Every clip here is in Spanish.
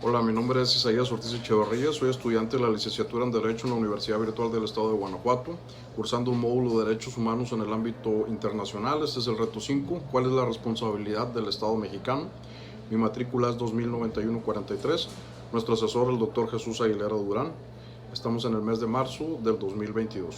Hola, mi nombre es Isaías Ortiz Echeverría, soy estudiante de la licenciatura en Derecho en la Universidad Virtual del Estado de Guanajuato, cursando un módulo de Derechos Humanos en el ámbito internacional. Este es el reto 5, ¿cuál es la responsabilidad del Estado mexicano? Mi matrícula es 2091-43, nuestro asesor el doctor Jesús Aguilera Durán. Estamos en el mes de marzo del 2022.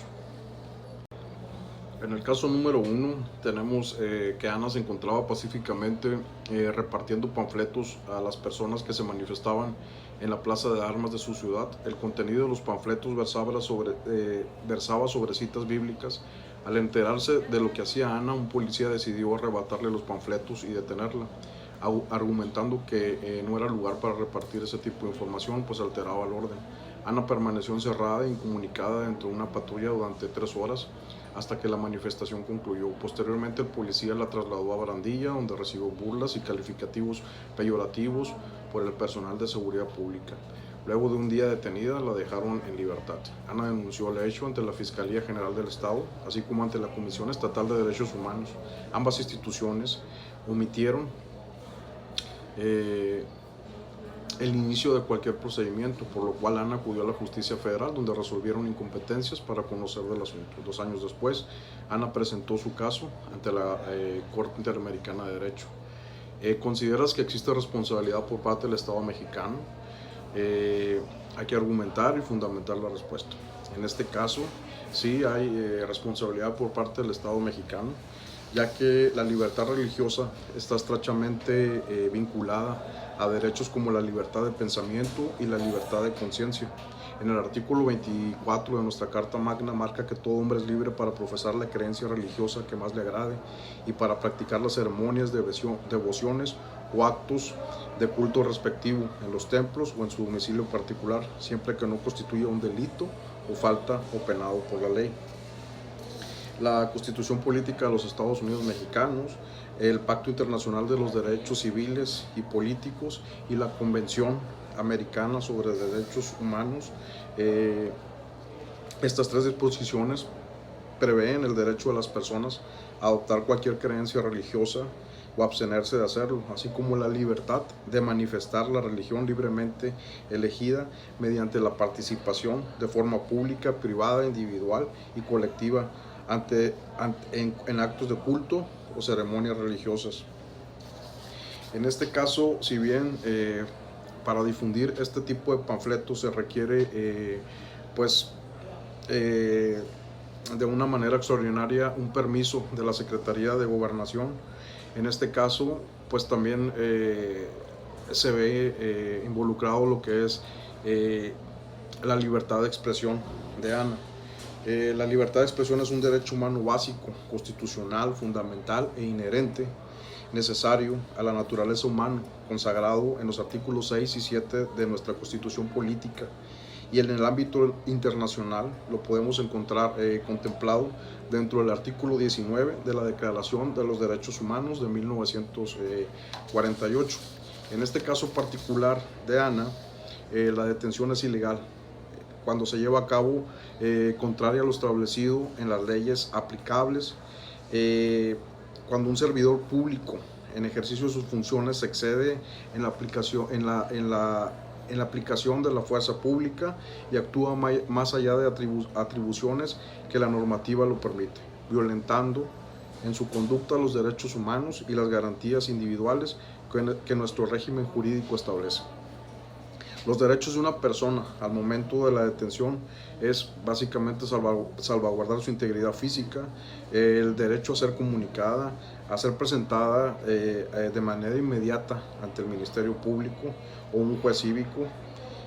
En el caso número 1 tenemos que Ana se encontraba pacíficamente repartiendo panfletos a las personas que se manifestaban en la plaza de armas de su ciudad. El contenido de los panfletos versaba sobre citas bíblicas. Al enterarse de lo que hacía Ana, un policía decidió arrebatarle los panfletos y detenerla, argumentando que no era lugar para repartir ese tipo de información, pues alteraba el orden. Ana permaneció encerrada e incomunicada dentro de una patrulla durante 3 horas hasta que la manifestación concluyó. Posteriormente el policía la trasladó a Barandilla, donde recibió burlas y calificativos peyorativos por el personal de seguridad pública. Luego de un día detenida, la dejaron en libertad. Ana denunció el hecho ante la Fiscalía General del Estado, así como ante la Comisión Estatal de Derechos Humanos. Ambas instituciones omitieron el inicio de cualquier procedimiento, por lo cual Ana acudió a la justicia federal, donde resolvieron incompetencias para conocer del asunto. 2 años después, Ana presentó su caso ante la Corte Interamericana de Derecho. ¿Consideras que existe responsabilidad por parte del Estado mexicano? Hay que argumentar y fundamentar la respuesta. En este caso, sí hay responsabilidad por parte del Estado mexicano, ya que la libertad religiosa está estrechamente vinculada a derechos como la libertad de pensamiento y la libertad de conciencia. En el artículo 24 de nuestra Carta Magna marca que todo hombre es libre para profesar la creencia religiosa que más le agrade y para practicar las ceremonias, devociones o actos de culto respectivo en los templos o en su domicilio particular, siempre que no constituya un delito o falta o penado por la ley. La Constitución Política de los Estados Unidos Mexicanos, el Pacto Internacional de los Derechos Civiles y Políticos y la Convención Americana sobre Derechos Humanos. Estas 3 disposiciones prevén el derecho de las personas a adoptar cualquier creencia religiosa o abstenerse de hacerlo, así como la libertad de manifestar la religión libremente elegida mediante la participación de forma pública, privada, individual y colectiva en actos de culto o ceremonias religiosas. En este caso, si bien para difundir este tipo de panfletos se requiere de una manera extraordinaria un permiso de la Secretaría de Gobernación. En este caso, pues también se ve involucrado lo que es la libertad de expresión de Ana. La libertad de expresión es un derecho humano básico, constitucional, fundamental e inherente, necesario a la naturaleza humana, consagrado en los artículos 6 y 7 de nuestra Constitución Política. Y en el ámbito internacional lo podemos encontrar contemplado dentro del artículo 19 de la Declaración de los Derechos Humanos de 1948. En este caso particular de Ana, la detención es ilegal cuando se lleva a cabo contraria a lo establecido en las leyes aplicables, cuando un servidor público en ejercicio de sus funciones se excede en la aplicación de la fuerza pública y actúa más allá de atribuciones que la normativa lo permite, violentando en su conducta los derechos humanos y las garantías individuales que nuestro régimen jurídico establece. Los derechos de una persona al momento de la detención es básicamente salvaguardar su integridad física, el derecho a ser comunicada, a ser presentada de manera inmediata ante el Ministerio Público o un juez cívico.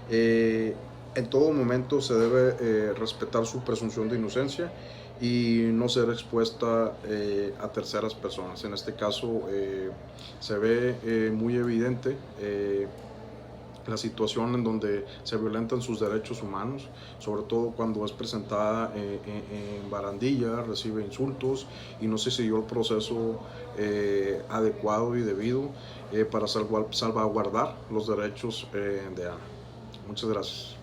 En todo momento se debe respetar su presunción de inocencia y no ser expuesta a terceras personas. En este caso se ve muy evidente la situación en donde se violentan sus derechos humanos, sobre todo cuando es presentada en barandilla, recibe insultos y no se siguió el proceso adecuado y debido para salvaguardar los derechos de Ana. Muchas gracias.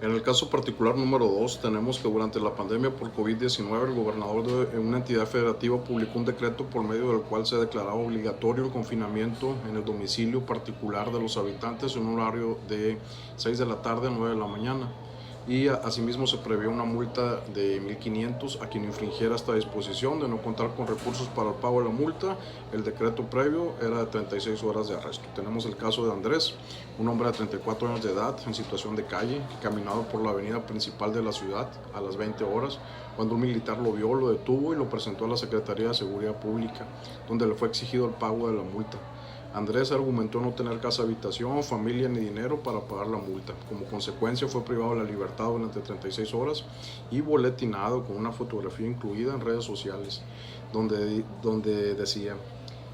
En el caso particular número 2, tenemos que durante la pandemia por COVID-19, el gobernador de una entidad federativa publicó un decreto por medio del cual se declaraba obligatorio el confinamiento en el domicilio particular de los habitantes en un horario de 6 de la tarde a 9 de la mañana. Y asimismo se previó una multa de 1.500 a quien infringiera esta disposición de no contar con recursos para el pago de la multa. El decreto previo era de 36 horas de arresto. Tenemos el caso de Andrés, un hombre de 34 años de edad en situación de calle, caminado por la avenida principal de la ciudad a las 20 horas, cuando un militar lo vio, lo detuvo y lo presentó a la Secretaría de Seguridad Pública, donde le fue exigido el pago de la multa. Andrés argumentó no tener casa habitación, familia ni dinero para pagar la multa. Como consecuencia fue privado de la libertad durante 36 horas y boletinado con una fotografía incluida en redes sociales donde decía: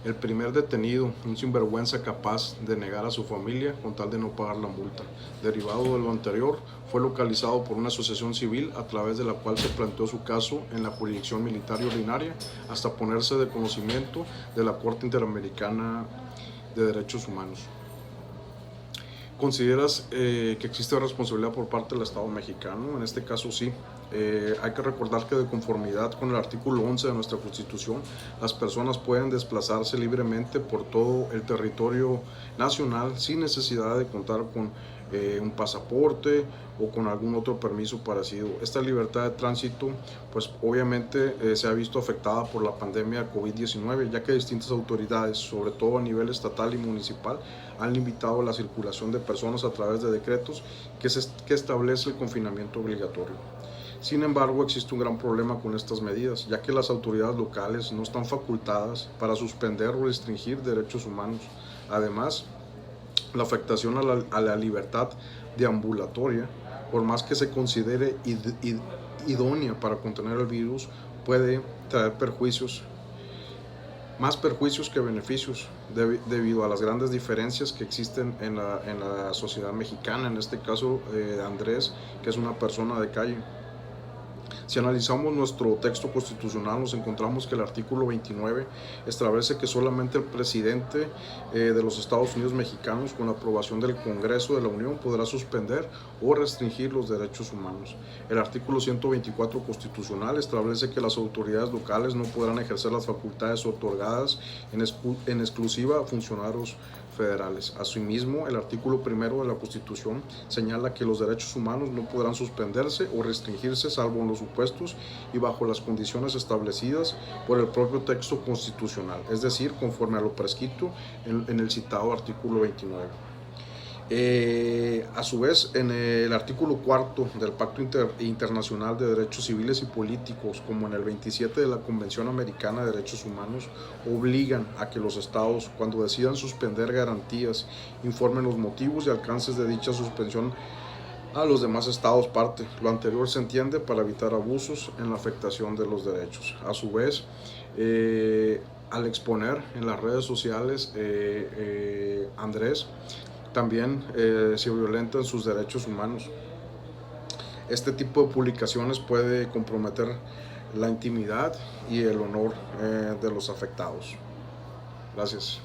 el primer detenido, un sinvergüenza capaz de negar a su familia con tal de no pagar la multa. Derivado de lo anterior, fue localizado por una asociación civil a través de la cual se planteó su caso en la jurisdicción militar y ordinaria hasta ponerse de conocimiento de la Corte Interamericana de Derechos Humanos. ¿Consideras que existe responsabilidad por parte del Estado mexicano? En este caso sí. Hay que recordar que de conformidad con el artículo 11 de nuestra Constitución, las personas pueden desplazarse libremente por todo el territorio nacional sin necesidad de contar con un pasaporte o con algún otro permiso parecido. Esta libertad de tránsito, pues obviamente se ha visto afectada por la pandemia COVID-19, ya que distintas autoridades, sobre todo a nivel estatal y municipal, han limitado la circulación de personas a través de decretos que establece el confinamiento obligatorio. Sin embargo, existe un gran problema con estas medidas, ya que las autoridades locales no están facultadas para suspender o restringir derechos humanos. Además, la afectación a la libertad deambulatoria, por más que se considere idónea para contener el virus, puede traer más perjuicios que beneficios, debido a las grandes diferencias que existen en la sociedad mexicana, en este caso Andrés, que es una persona de calle. Si analizamos nuestro texto constitucional, nos encontramos que el artículo 29 establece que solamente el presidente de los Estados Unidos mexicanos, con la aprobación del Congreso de la Unión, podrá suspender o restringir los derechos humanos. El artículo 124 constitucional establece que las autoridades locales no podrán ejercer las facultades otorgadas en exclusiva a funcionarios federales. Asimismo, el artículo 1 de la Constitución señala que los derechos humanos no podrán suspenderse o restringirse salvo en los supuestos y bajo las condiciones establecidas por el propio texto constitucional, es decir, conforme a lo prescrito en el citado artículo 29. A su vez, en el artículo 4 del Pacto Internacional de Derechos Civiles y Políticos, como en el 27 de la Convención Americana de Derechos Humanos, obligan a que los estados, cuando decidan suspender garantías, informen los motivos y alcances de dicha suspensión a los demás estados parte. Lo anterior se entiende para evitar abusos en la afectación de los derechos. A su vez, al exponer en las redes sociales, Andrés también se violentan sus derechos humanos. Este tipo de publicaciones puede comprometer la intimidad y el honor de los afectados. Gracias.